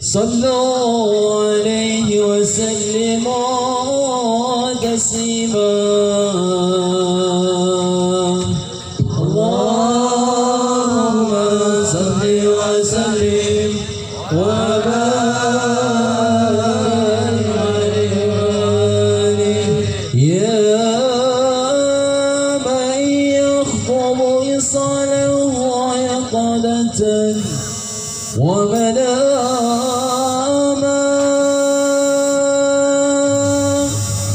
صلوا عليه وسلموا تسليما اللهم صل وسلم وبارك عليه يا من يخطب إصاله ويقظة ومناما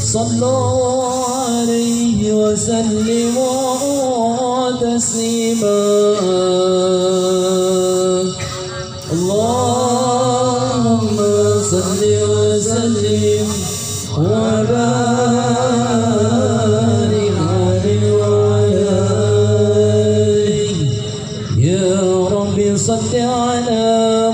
صلوا عليه وسلموا تسليما اللهم صل وسلم وبارك عليه وعلى آله يا رب صل على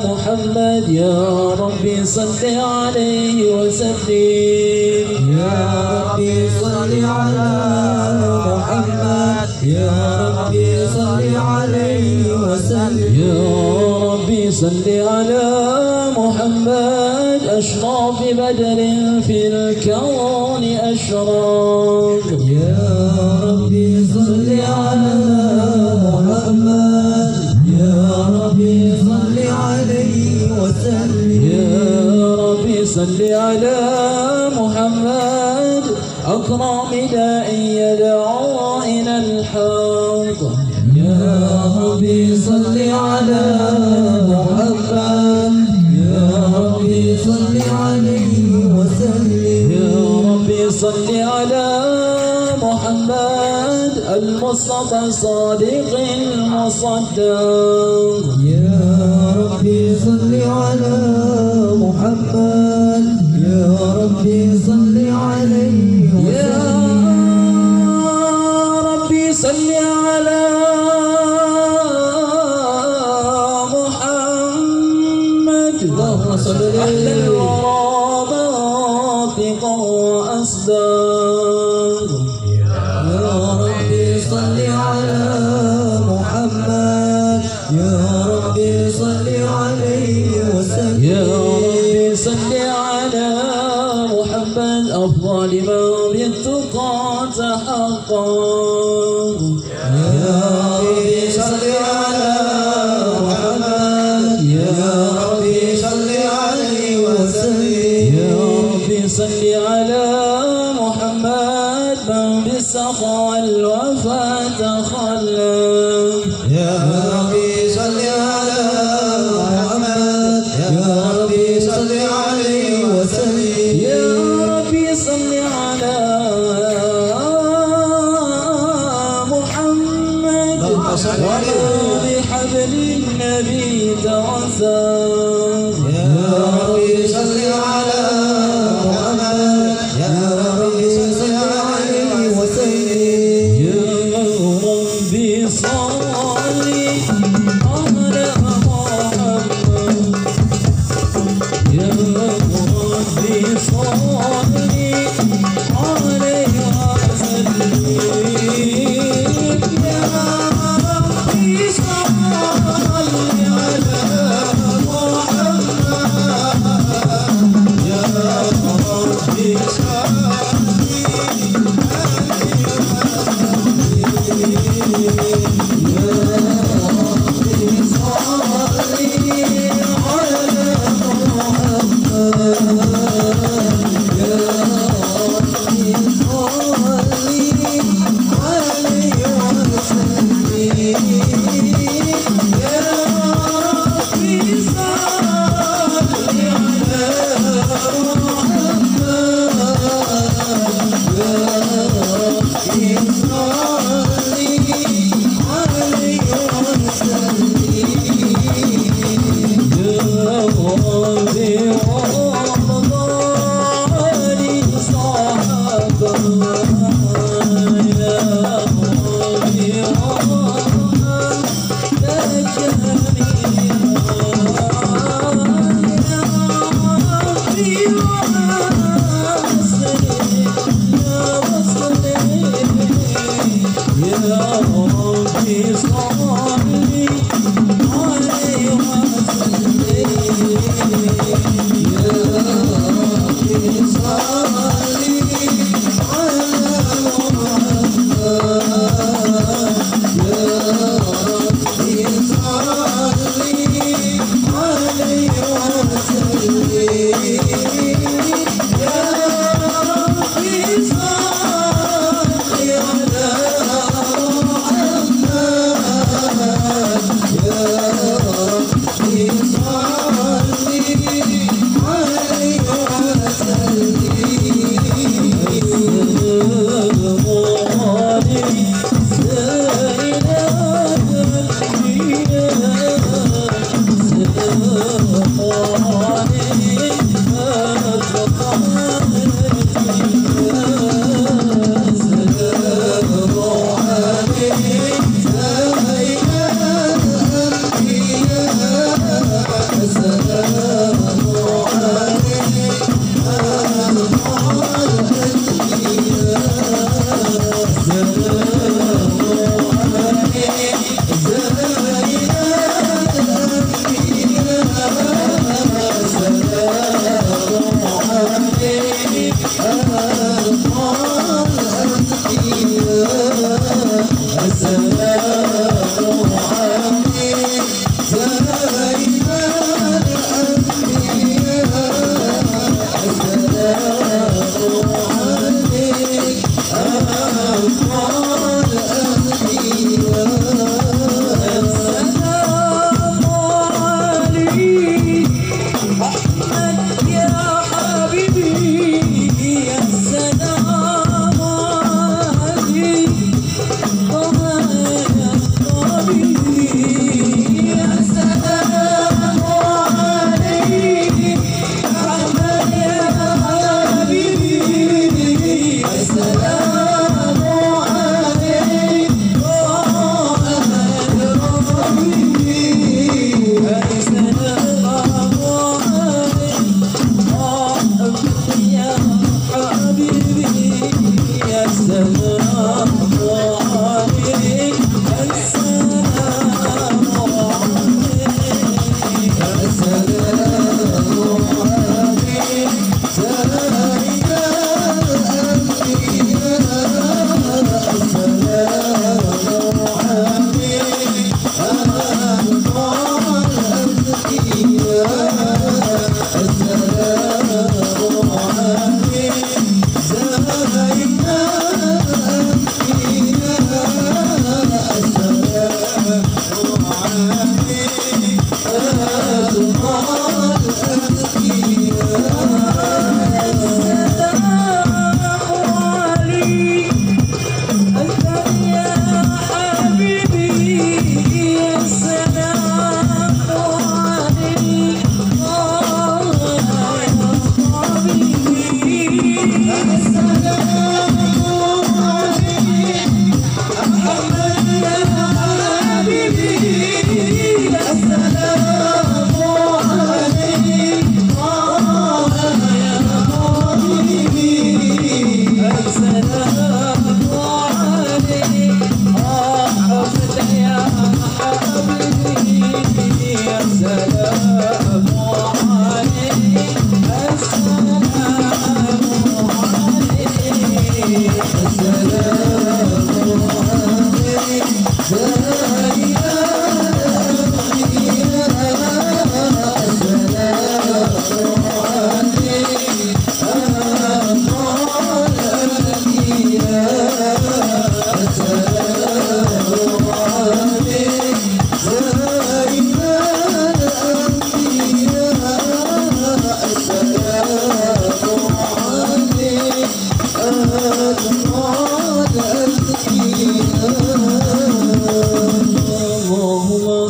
محمد يا رب صل عليه وسلم يا ربي صل على محمد يا ربي صل عليه وسلم يا ربي صل على محمد أشرف بدر في الكون أشراق يا ربي صل على محمد يا ربي صل عليه وسلم يا ربي صل على محمد أكرم داعي يدعو إلى الحوض يا ربي صل على محمد يا ربي صل عليه وسلم يا ربي صل على محمد المصطفى صادق المصدق يا ربي صل على محمد يا ربي صل عليه يا وسلم ربي صل على محمد اللهم صل أحلى عليه الورى باطقا وأصداق يا ربي صل على محمد يا ربي صل عليه وسلم يا ربي صل على محمد أفضل من بالتقى تحقق يا ربي صل على محمد يا ربي صل عليه وسلم يا ربي صل على محمد من بالسخاء والوفاء تخلق يا ربي صل على محمد يا ربي صل عليه وسلم يا ربي صل على محمد وما بحبل النبي توثق يا ربي صل على محمد يا ربي صل عليه وسلم يا ربي صل على محمد يا ربي صل عليه وسلم يا ربي صل على محمد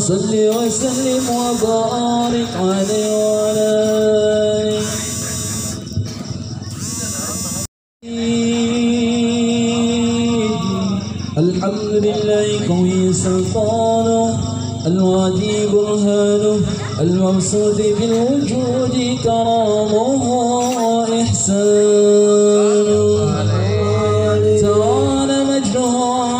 صل وسلم وبارك عليه وعلى الحمد لله قوي سلطانه الوادي برهانه المبسوط بالوجود كرامه وإحسانه تعالى مجده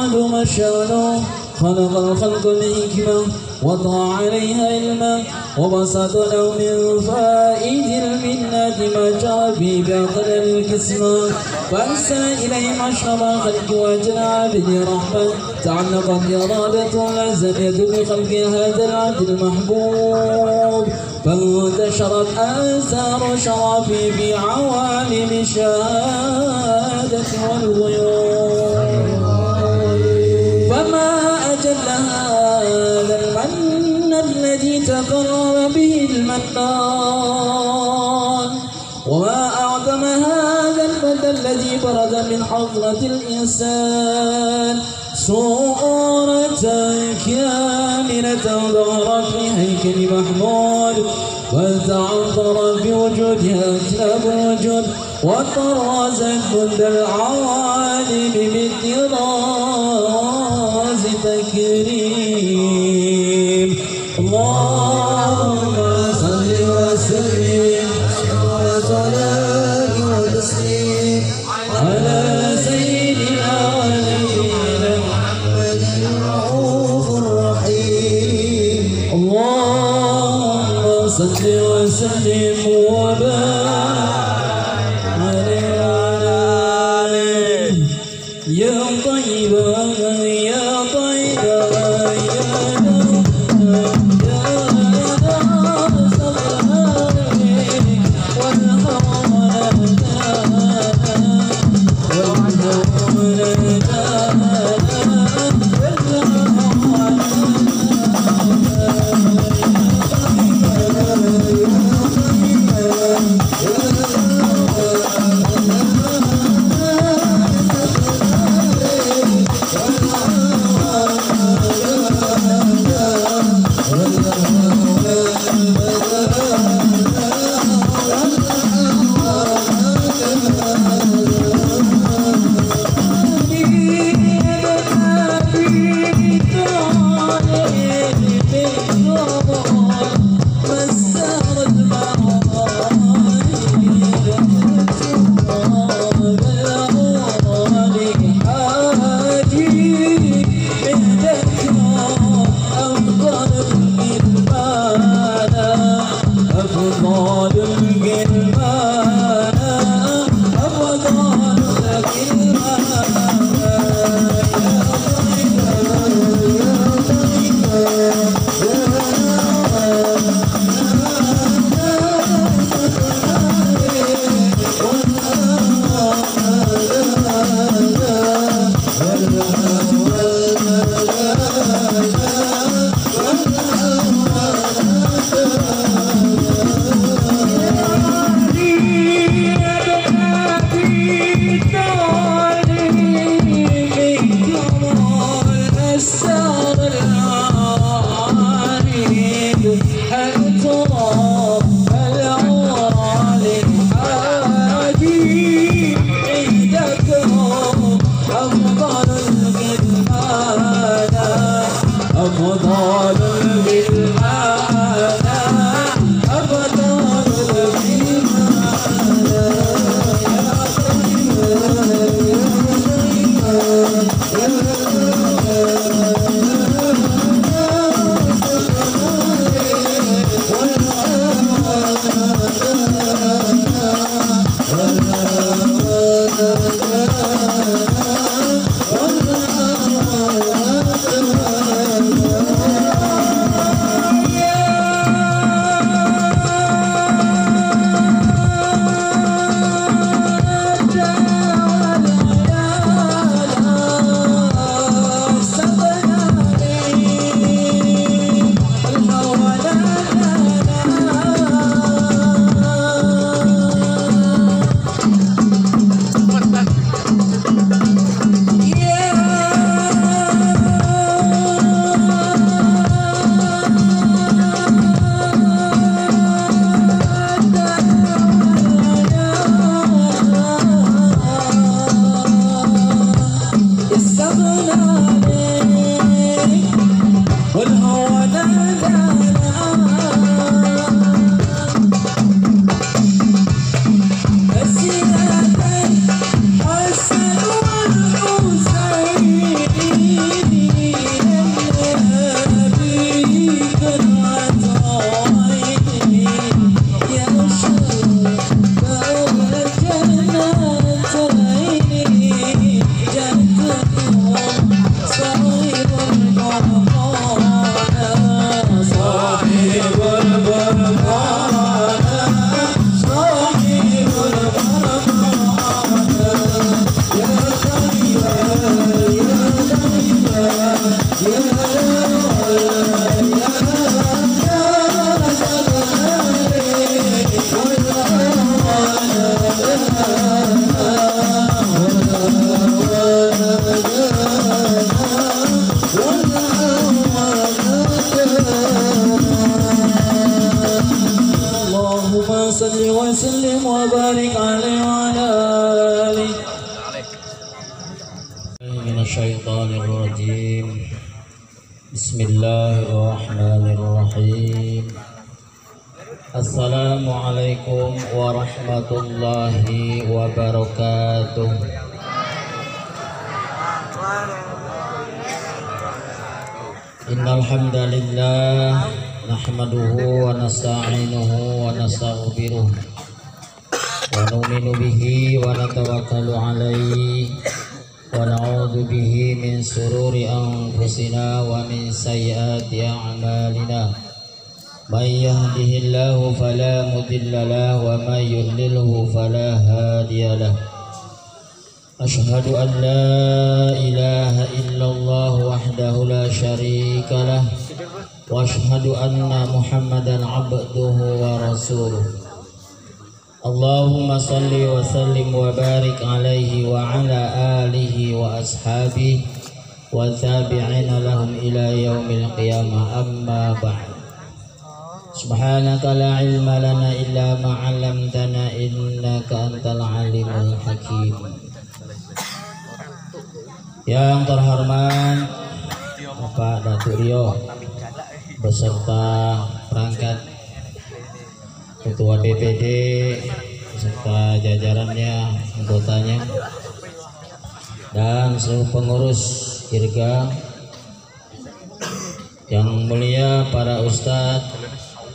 عدم شانه خلق الخلق الحكمة وضع عليها علما وبسط له من فائد المنة ما جاء به بعقل القسمة فأرسل إليه مشرب خلق وجنى به رحمة تعلقت إرادته الأزلية بخلق هذا العبد المحبوب فانتشرت آثار شرفه في عوالم الشهادة والغيوب فما أجل هذا المن الذي تقرب به المنان وما أعظم هذا البدء الذي برد من حضرة الإنسان صورة كاملة ظهرت في هيكل محمود وتعطرت بوجودها أكلاب الوجود وطرزت جند العوالم بالطراز تكريم اللهم صل وسلم وصلاة وتسليم على سيدنا ونبينا محمد الرؤوف الرحيم اللهم صل وسلم وبارك عليه يا طيبة يا طيبة يا صل وسلم وبارك عليه وعلى آله. من الشيطان الرجيم. بسم الله الرحمن الرحيم. Assalamualaikum warahmatullahi wabarakatuh. Innal hamdalillah nahmaduhu wa nasta'inuhu wa nastaghfiruh wa nu'minu bihi wa natawakkalu alaihi wa na'udzu bihi min sururi anfusina wa min sayyiati a'malina. May yahdihillahu fala mudilla lahu wa may yudlilhu fala hadiya lahu. Asyhadu an la ilaha illallah wahdahu la syarika lah wa asyhadu anna Muhammadan abduhu wa rasuluh. Allahumma salli wa sallim wa barik alaihi wa ala alihi wa ashabihi wa tabi'ina lahum ila yaumil qiyamah, amma ba'd. Subhanaka la ilma lana illa ma 'allamtana innaka antal alimul hakim. Yang terhormat Bapak Datuk Rio beserta perangkat Ketua DPD beserta jajarannya, anggotanya, dan seluruh pengurus IRGA, yang mulia para ustadz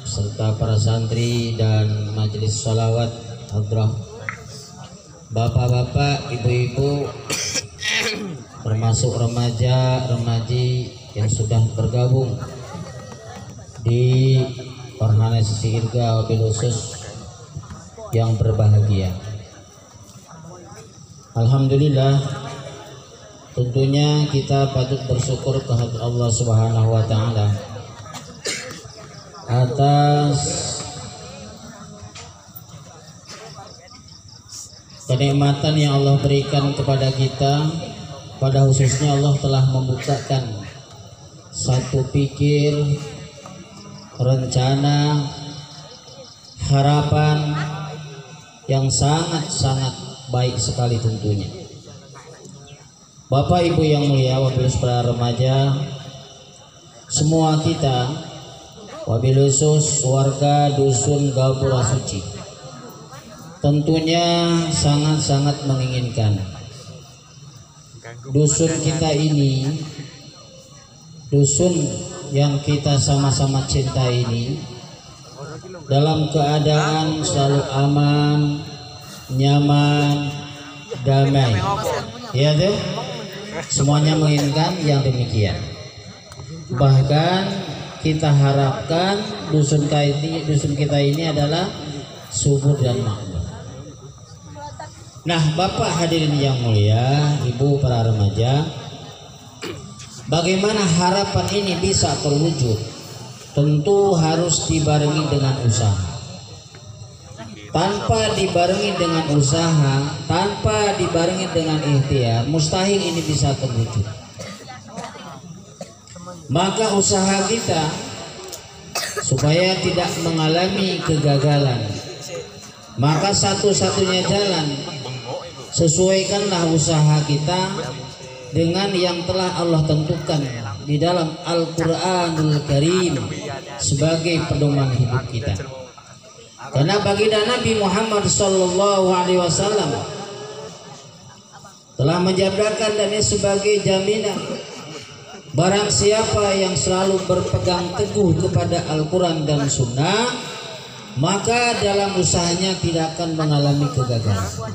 serta para santri dan majelis sholawat hadrah, bapak-bapak, ibu-ibu, termasuk remaja-remaji yang sudah bergabung di organisasi IRGA, wabil khusus yang berbahagia. Alhamdulillah, tentunya kita patut bersyukur kehadirat Allah Subhanahu wa taala atas kenikmatan yang Allah berikan kepada kita. Pada khususnya Allah telah membukakan satu pikir, rencana, harapan yang sangat-sangat baik sekali tentunya. Bapak Ibu yang mulia, wabil para remaja, semua kita, wabil khusus warga dusun Gapura Suci, tentunya sangat-sangat menginginkan dusun kita ini, dusun yang kita sama-sama cinta ini, dalam keadaan selalu aman, nyaman, damai. Ya tuh, semuanya menginginkan yang demikian. Bahkan kita harapkan dusun kita ini adalah subur dan makmur. Nah, Bapak hadirin yang mulia, Ibu para remaja, bagaimana harapan ini bisa terwujud? Tentu harus dibarengi dengan usaha. Tanpa dibarengi dengan usaha, tanpa dibarengi dengan ikhtiar, mustahil ini bisa terwujud. Maka usaha kita supaya tidak mengalami kegagalan, maka satu-satunya jalan, sesuaikanlah usaha kita dengan yang telah Allah tentukan di dalam Al-Quranul Karim sebagai pedoman hidup kita. Karena baginda Nabi Muhammad SAW telah menjabarkan dan ini sebagai jaminan, barang siapa yang selalu berpegang teguh kepada Al-Quran dan Sunnah, maka dalam usahanya tidak akan mengalami kegagalan.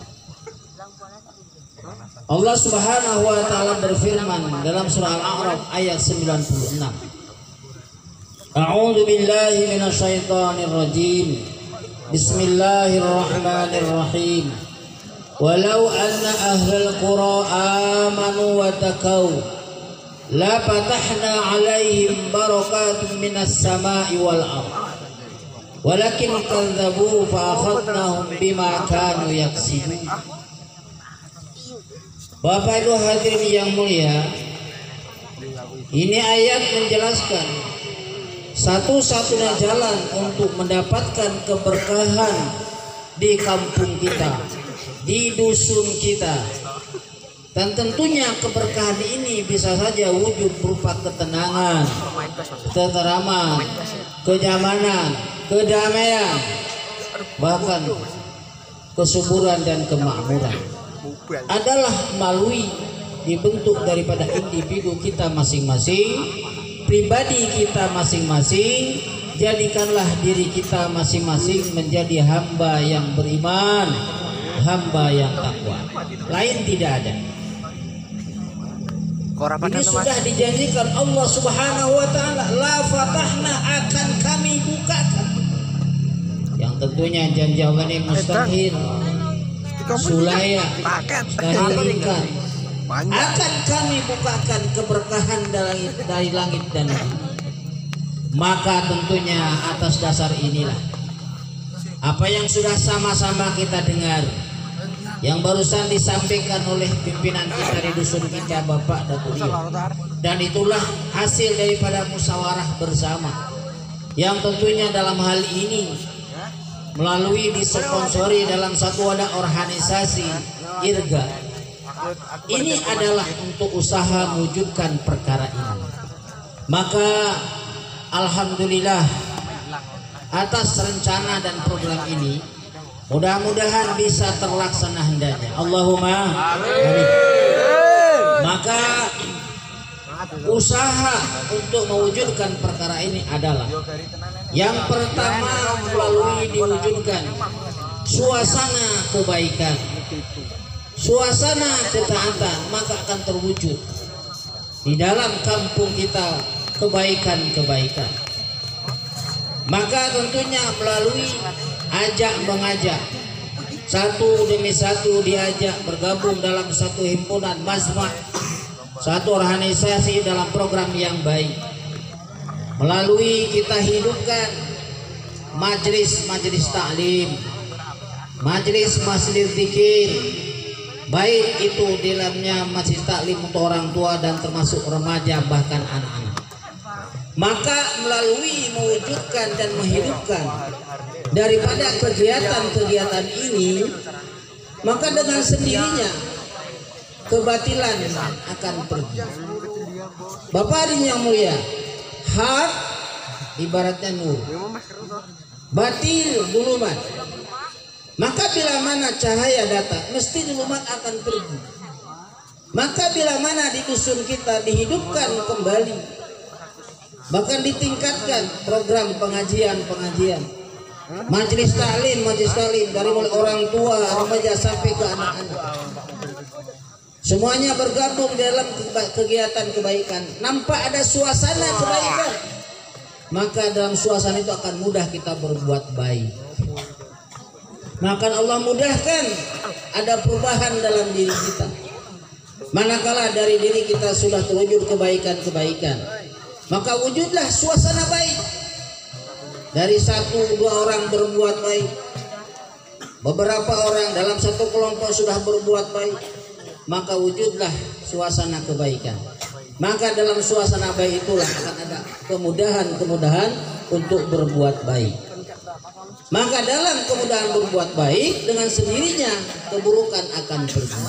Allah Subhanahu wa taala berfirman dalam surah Al-A'raf ayat 96. A'udzu billahi minasyaitonir rajim. Bismillahirrahmanirrahim. Walau anna ahlal qura amanu wa taqaw la fatahna 'alaihim barakatun minas sama'i wal ardh. Walakin kadzdzabu fa akhadnahum bima kanu yaksibun. Bapak Ibu hadirin yang mulia, ini ayat menjelaskan satu-satunya jalan untuk mendapatkan keberkahan di kampung kita, di dusun kita. Dan tentunya keberkahan ini bisa saja wujud berupa ketenangan, ketenteraman, kenyamanan, kedamaian, bahkan kesuburan dan kemakmuran adalah melalui dibentuk daripada individu kita masing-masing, pribadi kita masing-masing. Jadikanlah diri kita masing-masing menjadi hamba yang beriman, hamba yang takwa. Lain tidak ada. Ini sudah dijanjikan Allah Subhanahu wa taala, la fatahna, akan kami bukakan. Yang tentunya janji Allah ini mustahil, sulaya, mustahilkan. Akan kami bukakan keberkahan dari langit dan bumi. Maka tentunya atas dasar inilah apa yang sudah sama-sama kita dengar, yang barusan disampaikan oleh pimpinan kita di dusun kita, Bapak Datuk Rio, dan itulah hasil daripada musyawarah bersama yang tentunya dalam hal ini melalui disponsori dalam satu wadah organisasi IRGA. Ini adalah untuk usaha mewujudkan perkara ini. Maka alhamdulillah atas rencana dan program ini, mudah-mudahan bisa terlaksana hendaknya. Allahumma amin. Maka usaha untuk mewujudkan perkara ini adalah yang pertama melalui diwujudkan suasana kebaikan, suasana ketaatan, maka akan terwujud di dalam kampung kita kebaikan-kebaikan. Maka tentunya melalui ajak mengajak, satu demi satu diajak bergabung dalam satu himpunan mazma, satu organisasi dalam program yang baik. Melalui kita hidupkan majelis-majelis taklim, majelis-majelis zikir, baik itu di dalamnya majelis taklim untuk orang tua dan termasuk remaja bahkan anak-anak. Maka melalui mewujudkan dan menghidupkan daripada kegiatan-kegiatan ini, maka dengan sendirinya kebatilan akan pergi. Bapak hadirin yang mulia, hak ibaratnya nur, batil zulumat. Maka bila mana cahaya datang, mesti zulumat akan pergi. Maka bila mana di dusun kita dihidupkan kembali, bahkan ditingkatkan program pengajian-pengajian, majelis taklim dari mulai orang tua, remaja sampai ke anak-anak, semuanya bergabung dalam kegiatan kebaikan. Nampak ada suasana kebaikan, maka dalam suasana itu akan mudah kita berbuat baik. Maka Allah mudahkan ada perubahan dalam diri kita. Manakala dari diri kita sudah terwujud kebaikan-kebaikan, maka wujudlah suasana baik. Dari satu dua orang berbuat baik, beberapa orang dalam satu kelompok sudah berbuat baik, maka wujudlah suasana kebaikan. Maka dalam suasana baik itulah akan ada kemudahan-kemudahan untuk berbuat baik. Maka dalam kemudahan berbuat baik, dengan sendirinya keburukan akan pergi.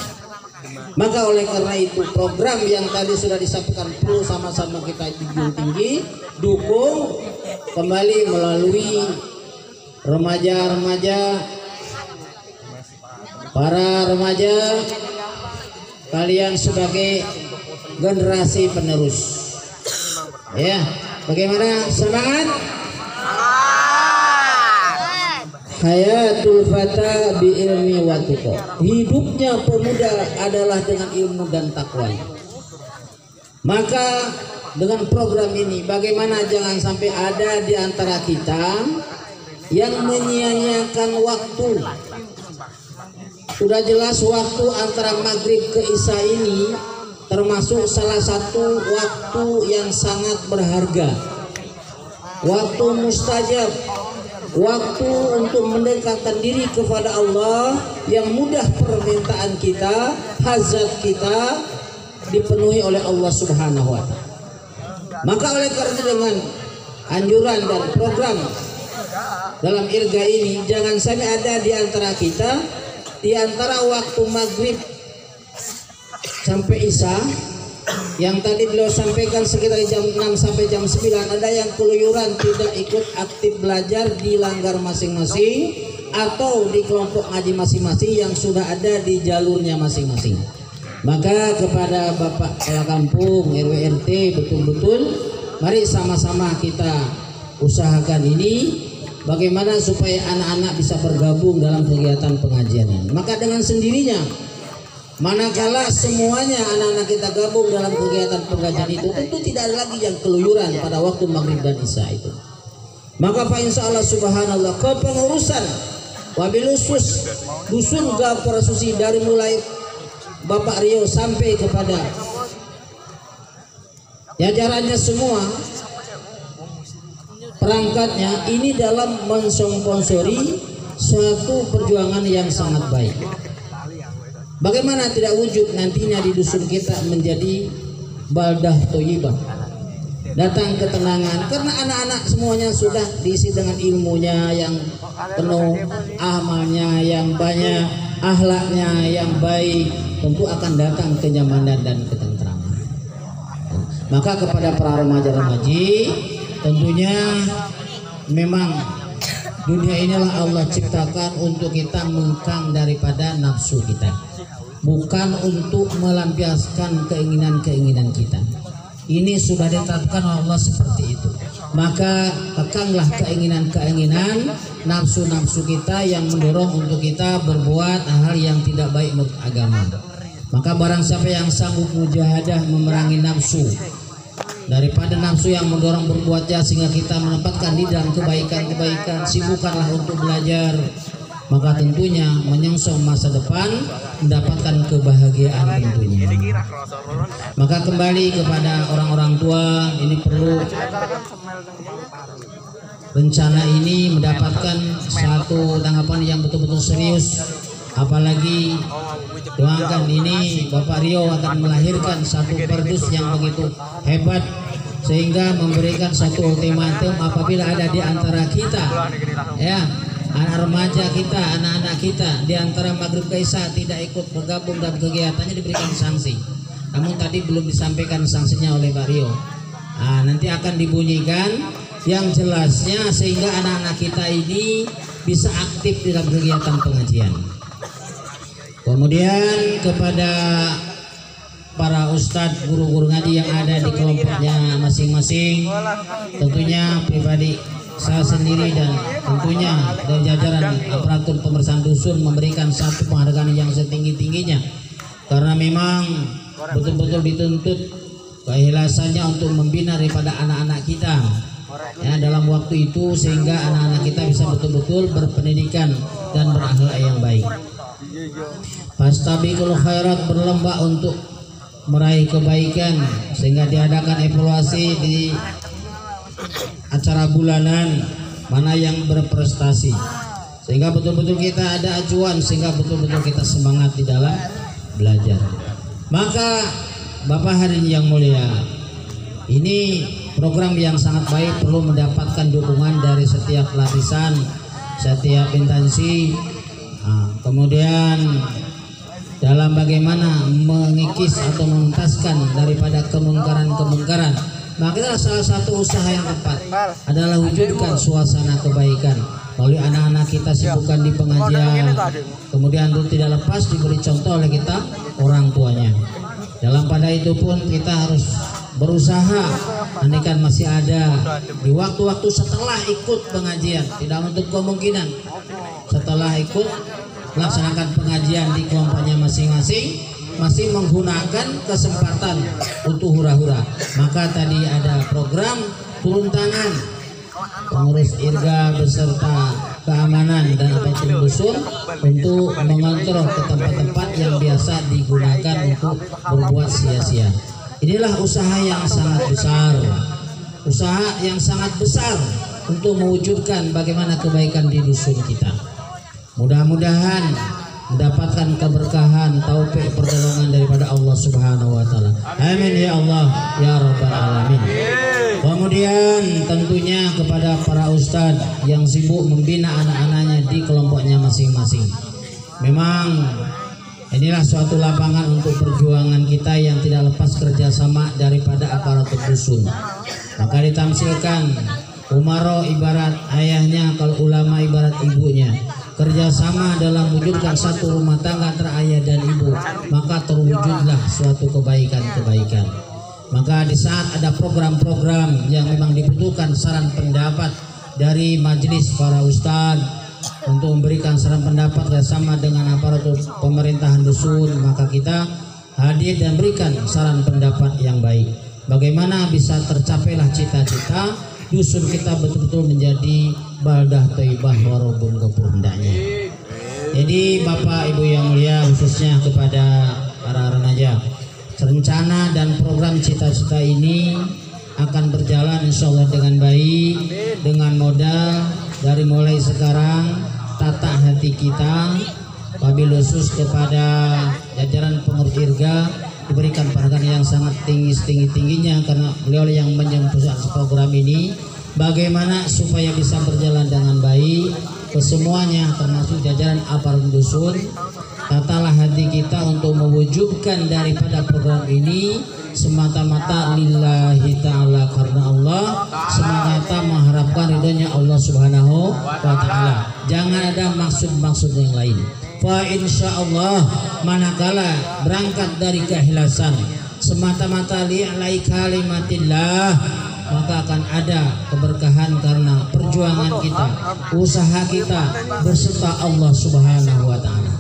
Maka oleh karena itu program yang tadi sudah disampaikan perlu sama-sama kita junjung tinggi, dukung kembali melalui remaja-remaja, para remaja, kalian sebagai generasi penerus. Ya, bagaimana semangat? Hayatul fata bi ilmi wa tuqa. Hidupnya pemuda adalah dengan ilmu dan takwa. Maka dengan program ini, bagaimana jangan sampai ada di antara kita yang menyia-nyiakan waktu. Sudah jelas waktu antara maghrib ke isya ini termasuk salah satu waktu yang sangat berharga, waktu mustajab, waktu untuk mendekatkan diri kepada Allah, yang mudah permintaan kita, hajat kita dipenuhi oleh Allah Subhanahu wa ta'ala. Maka oleh karena dengan anjuran dan program dalam irga ini, jangan sampai ada di antara kita di antara waktu maghrib sampai isya yang tadi beliau sampaikan sekitar jam 6 sampai jam 9 ada yang keluyuran tidak ikut aktif belajar di langgar masing-masing atau di kelompok ngaji masing-masing yang sudah ada di jalurnya masing-masing. Maka kepada Bapak Kepala Kampung, RW RT, betul-betul mari sama-sama kita usahakan ini bagaimana supaya anak-anak bisa bergabung dalam kegiatan pengajian ini. Maka dengan sendirinya manakala semuanya anak-anak kita gabung dalam kegiatan pengajian itu, tentu tidak ada lagi yang keluyuran pada waktu maghrib dan isya itu. Maka Pak insya Allah subhanallah kepengurusan wabil khusus dusun Gapura Susi dari mulai Bapak Rio sampai kepada jajarannya semua perangkatnya ini dalam mensponsori suatu perjuangan yang sangat baik. Bagaimana tidak wujud nantinya di dusun kita menjadi baldah thayyibah, datang ketenangan, karena anak-anak semuanya sudah diisi dengan ilmunya yang penuh, amalnya yang banyak, akhlaknya yang baik, tentu akan datang kenyamanan dan ketentraman. Maka kepada para remaja-remaji, tentunya memang dunia inilah Allah ciptakan untuk kita mengkang daripada nafsu kita, bukan untuk melampiaskan keinginan-keinginan kita. Ini sudah ditetapkan Allah seperti itu. Maka kekanglah keinginan-keinginan nafsu-nafsu kita yang mendorong untuk kita berbuat hal yang tidak baik menurut agama. Maka barang siapa yang sanggup mujahadah memerangi nafsu daripada nafsu yang mendorong berbuat jahat sehingga kita menempatkan di dalam kebaikan-kebaikan, sibukkanlah untuk belajar, maka tentunya menyongsong masa depan mendapatkan kebahagiaan tentunya. Maka kembali kepada orang-orang tua, ini perlu rencana ini mendapatkan satu tanggapan yang betul-betul serius. Apalagi doakan ini Bapak Rio akan melahirkan satu perdus yang begitu hebat sehingga memberikan satu ultimatum apabila ada di antara kita ya anak remaja kita, anak-anak kita di antara maghrib ke isya tidak ikut bergabung dalam kegiatannya diberikan sanksi. Namun tadi belum disampaikan sanksinya oleh Pak Rio. Nanti akan dibunyikan yang jelasnya sehingga anak-anak kita ini bisa aktif dalam kegiatan pengajian. Kemudian kepada para ustadz, guru-guru ngaji yang ada di kelompoknya masing-masing, tentunya pribadi saya sendiri dan tentunya dari jajaran aparatur pembersihan dusun memberikan satu penghargaan yang setinggi-tingginya, karena memang betul-betul dituntut keikhlasannya untuk membina daripada anak-anak kita ya dalam waktu itu sehingga anak-anak kita bisa betul-betul berpendidikan dan berakhlak yang baik. Fastabiqul khairat, berlomba untuk meraih kebaikan sehingga diadakan evaluasi di acara bulanan mana yang berprestasi sehingga betul-betul kita ada acuan sehingga betul-betul kita semangat di dalam belajar. Maka Bapak hadirin yang mulia, ini program yang sangat baik perlu mendapatkan dukungan dari setiap lapisan, setiap instansi. Kemudian dalam bagaimana mengikis atau menuntaskan daripada kemungkaran-kemungkaran, maka salah satu usaha yang tepat adalah wujudkan suasana kebaikan melalui anak-anak kita sibukkan di pengajian, kemudian itu tidak lepas diberi contoh oleh kita orang tuanya. Dalam pada itu pun kita harus berusaha andaikan masih ada di waktu-waktu setelah ikut pengajian, tidak menutup kemungkinan setelah ikut melaksanakan pengajian di kelompoknya masing-masing masih menggunakan kesempatan untuk hura-hura, maka tadi ada program turun tangan pengurus irga beserta keamanan dan aparatur dusun untuk mengontrol ke tempat-tempat yang biasa digunakan untuk berbuat sia-sia. Inilah usaha yang sangat besar, usaha yang sangat besar untuk mewujudkan bagaimana kebaikan di dusun kita. Mudah-mudahan mendapatkan keberkahan, taufik, pertolongan daripada Allah Subhanahu wa taala. Amin ya Allah ya rabbal alamin. Kemudian tentunya kepada para ustadz yang sibuk membina anak-anaknya di kelompoknya masing-masing. Memang inilah suatu lapangan untuk perjuangan kita yang tidak lepas kerjasama daripada aparatur dusun. Maka ditamsilkan umaro ibarat ayahnya, kalau ulama ibarat ibunya. Kerjasama dalam wujudkan satu rumah tangga antara ayah dan ibu, maka terwujudlah suatu kebaikan-kebaikan. Maka di saat ada program-program yang memang dibutuhkan saran pendapat dari majelis para ustadz untuk memberikan saran pendapat bersama dengan aparatur pemerintahan dusun, maka kita hadir dan berikan saran pendapat yang baik. Bagaimana bisa tercapailah cita-cita dusun kita betul-betul menjadi baldah thayyibah warabun ghafur hendaknya. Jadi Bapak Ibu yang mulia, khususnya kepada para remaja, rencana dan program cita-cita ini akan berjalan insya Allah dengan baik, dengan modal dari mulai sekarang tata hati kita, wabil khusus kepada jajaran pengurus IRGA diberikan perhatian yang sangat tingginya karena beliau yang menyempurnakan program ini, bagaimana supaya bisa berjalan dengan baik kesemuanya, termasuk jajaran aparatur dusun. Tatalah hati kita untuk mewujudkan daripada program ini semata-mata lillahi ta'ala, karena Allah, semata mengharapkan ridhonya Allah Subhanahu wa ta'ala. Jangan ada maksud-maksud yang lain. Fa insya Allah manakala berangkat dari keikhlasan semata-mata li'alai kalimatillah, maka akan ada keberkahan karena perjuangan kita, usaha kita berserta Allah Subhanahu wa ta'ala.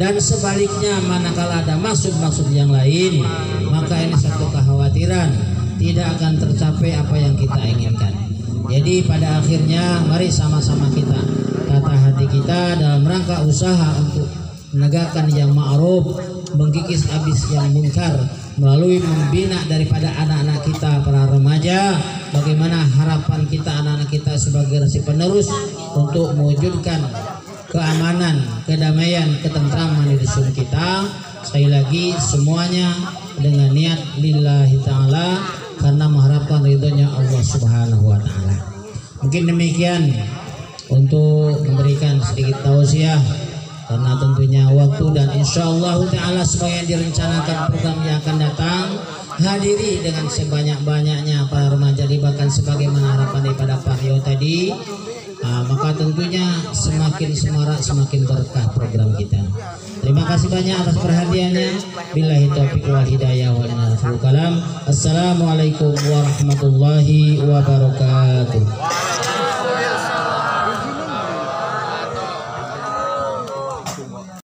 Dan sebaliknya manakala ada maksud-maksud yang lain, maka ini satu kekhawatiran tidak akan tercapai apa yang kita inginkan. Jadi pada akhirnya mari sama-sama kita tata hati kita dalam rangka usaha untuk menegakkan yang ma'ruf, mengkikis habis yang munkar, melalui membina daripada anak-anak kita para remaja. Bagaimana harapan kita anak-anak kita sebagai generasi penerus untuk mewujudkan keamanan, kedamaian, ketentraman di dusun kita. Sekali lagi semuanya dengan niat lillahi ta'ala, karena mengharapkan ridhonya Allah Subhanahu wa ta'ala. Mungkin demikian untuk memberikan sedikit tausiah, karena tentunya waktu dan insyaallah ta'ala sebagai yang direncanakan program yang akan datang, hadiri dengan sebanyak-banyaknya para remaja, bahkan sebagaimana harapan daripada Pak Rio tadi. Maka tentunya semakin semarak, semakin berkah program kita. Terima kasih banyak atas perhatiannya. Billahi taufiq wal hidayah wa kalam. Assalamualaikum warahmatullahi wabarakatuh.